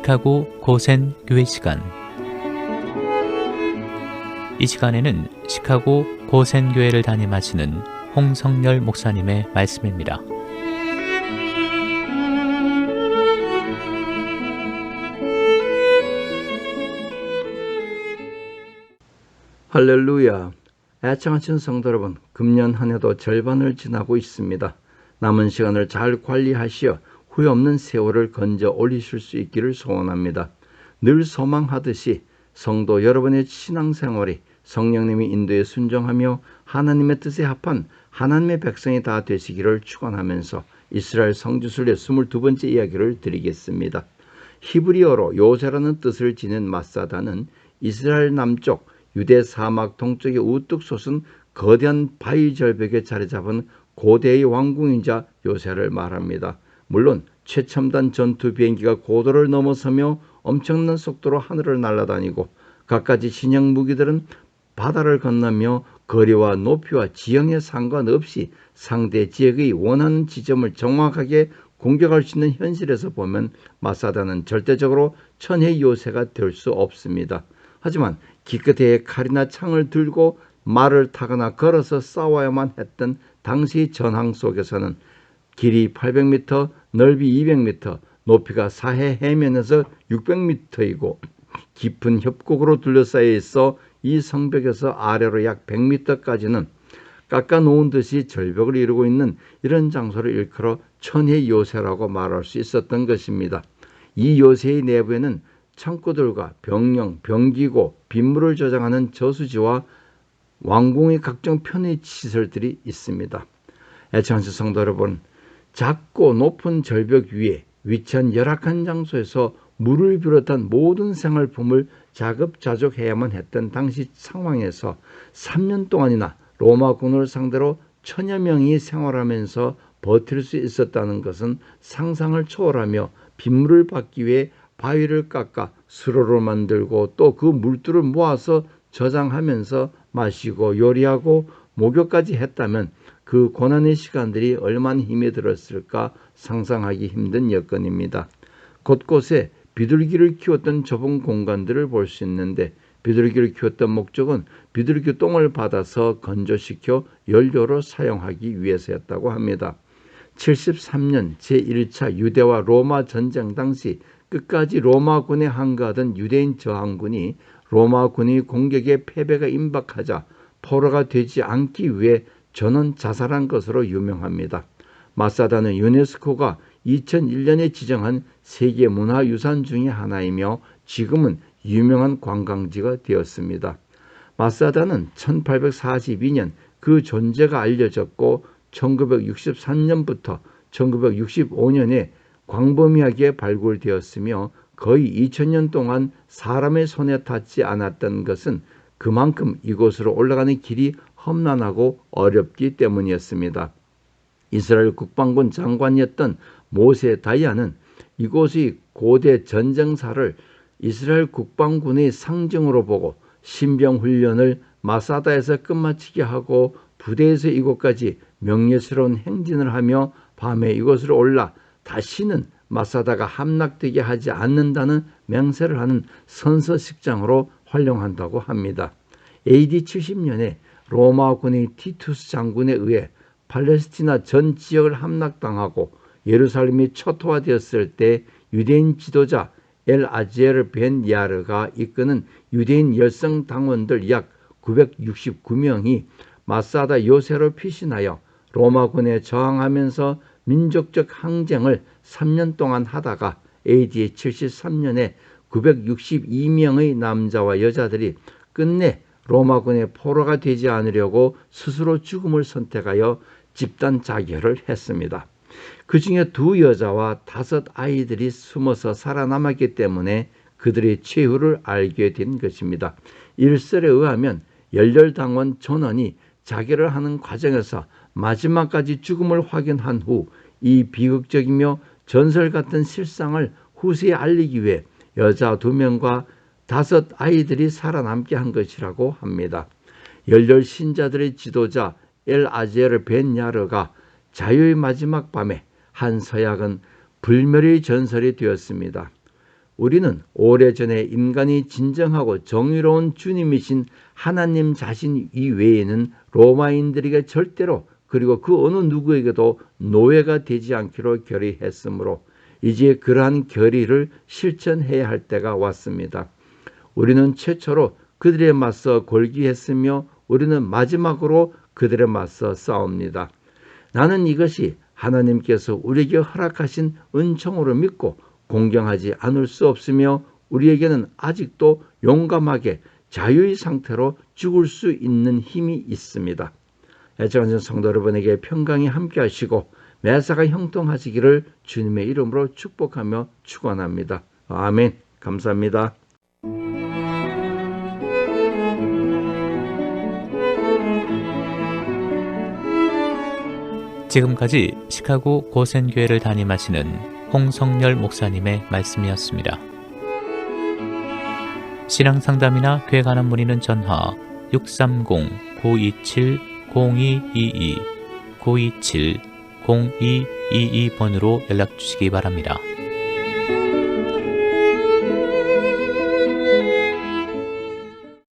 시카고 고센 교회 시간. 이 시간에는 시카고 고센 교회를 담임하시는 홍성열 목사님의 말씀입니다. 할렐루야. 애청하신 성도 여러분, 금년 한 해도 절반을 지나고 있습니다. 남은 시간을 잘 관리하시어 후회 없는 세월을 건져 올리실 수 있기를 소원합니다. 늘 소망하듯이 성도 여러분의 신앙생활이 성령님의 인도에 순종하며 하나님의 뜻에 합한 하나님의 백성이 다 되시기를 축원하면서 이스라엘 성지순례 22번째 이야기를 드리겠습니다. 히브리어로 요새라는 뜻을 지닌 마사다는 이스라엘 남쪽 유대 사막 동쪽에 우뚝 솟은 거대한 바위 절벽에 자리 잡은 고대의 왕궁이자 요새를 말합니다. 물론 최첨단 전투 비행기가 고도를 넘어서며 엄청난 속도로 하늘을 날아다니고 갖가지 신형 무기들은 바다를 건너며 거리와 높이와 지형에 상관없이 상대 지역의 원하는 지점을 정확하게 공격할 수 있는 현실에서 보면 마사다는 절대적으로 천의 요새가 될 수 없습니다. 하지만 기껏해야 칼이나 창을 들고 말을 타거나 걸어서 싸워야만 했던 당시 전황 속에서는 길이 800m, 넓이 200m, 높이가 사해 해면에서 600m이고 깊은 협곡으로 둘러싸여 있어 이 성벽에서 아래로 약 100m까지는 깎아놓은 듯이 절벽을 이루고 있는 이런 장소를 일컬어 천의 요새라고 말할 수 있었던 것입니다. 이 요새의 내부에는 창고들과 병영, 병기고 빗물을 저장하는 저수지와 왕궁의 각종 편의 시설들이 있습니다. 애청하신 성도 여러분, 작고 높은 절벽 위에 위치한 열악한 장소에서 물을 비롯한 모든 생활품을 자급자족해야만 했던 당시 상황에서 3년 동안이나 로마군을 상대로 1000여 명이 생활하면서 버틸 수 있었다는 것은 상상을 초월하며 빗물을 받기 위해 바위를 깎아 수로를 만들고 또 그 물들을 모아서 저장하면서 마시고 요리하고 목욕까지 했다면 그 고난의 시간들이 얼마나 힘이 들었을까 상상하기 힘든 여건입니다. 곳곳에 비둘기를 키웠던 좁은 공간들을 볼 수 있는데 비둘기를 키웠던 목적은 비둘기 똥을 받아서 건조시켜 연료로 사용하기 위해서였다고 합니다. 73년 제1차 유대와 로마 전쟁 당시 끝까지 로마군에 항거하던 유대인 저항군이 로마군의 공격에 패배가 임박하자 포로가 되지 않기 위해 전원 자살한 것으로 유명합니다. 마사다는 유네스코가 2001년에 지정한 세계문화유산 중의 하나이며 지금은 유명한 관광지가 되었습니다. 마사다는 1842년 그 존재가 알려졌고 1963년부터 1965년에 광범위하게 발굴되었으며 거의 2000년 동안 사람의 손에 닿지 않았던 것은 그만큼 이곳으로 올라가는 길이 험난하고 어렵기 때문이었습니다. 이스라엘 국방군 장관이었던 모세 다이아는 이곳의 고대 전쟁사를 이스라엘 국방군의 상징으로 보고 신병훈련을 마사다에서 끝마치게 하고 부대에서 이곳까지 명예스러운 행진을 하며 밤에 이곳으로 올라 다시는 마사다가 함락되게 하지 않는다는 맹세를 하는 선서식장으로 활용한다고 합니다. AD 70년에 로마군의 티투스 장군에 의해 팔레스티나 전 지역을 함락당하고 예루살렘이 초토화되었을 때 유대인 지도자 엘아지엘 벤 야르가 이끄는 유대인 열성당원들 약 969명이 마사다 요새로 피신하여 로마군에 저항하면서 민족적 항쟁을 3년 동안 하다가 AD 73년에 962명의 남자와 여자들이 끝내 로마군의 포로가 되지 않으려고 스스로 죽음을 선택하여 집단 자결을 했습니다. 그 중에 2 여자와 5 아이들이 숨어서 살아남았기 때문에 그들의 최후를 알게 된 것입니다. 일설에 의하면 열렬당원 전원이 자결을 하는 과정에서 마지막까지 죽음을 확인한 후 이 비극적이며 전설 같은 실상을 후세에 알리기 위해 여자 2명과 5 아이들이 살아남게 한 것이라고 합니다. 열렬 신자들의 지도자 엘아지엘 벤 야르가 자유의 마지막 밤에 한 서약은 불멸의 전설이 되었습니다. 우리는 오래전에 인간이 진정하고 정의로운 주님이신 하나님 자신 이외에는 로마인들에게 절대로 그리고 그 어느 누구에게도 노예가 되지 않기로 결의했으므로 이제 그러한 결의를 실천해야 할 때가 왔습니다. 우리는 최초로 그들에 맞서 골기했으며 우리는 마지막으로 그들에 맞서 싸웁니다. 나는 이것이 하나님께서 우리에게 허락하신 은총으로 믿고 공경하지 않을 수 없으며 우리에게는 아직도 용감하게 자유의 상태로 죽을 수 있는 힘이 있습니다. 애청하신 성도 여러분에게 평강이 함께 하시고 매사가 형통하시기를 주님의 이름으로 축복하며 축원합니다. 아멘. 감사합니다. 지금까지 시카고 고센교회를 담임하시는 홍성열 목사님의 말씀이었습니다. 신앙상담이나 교회 관한 문의는 전화 630-927-0222 927-0222번으로 연락주시기 바랍니다.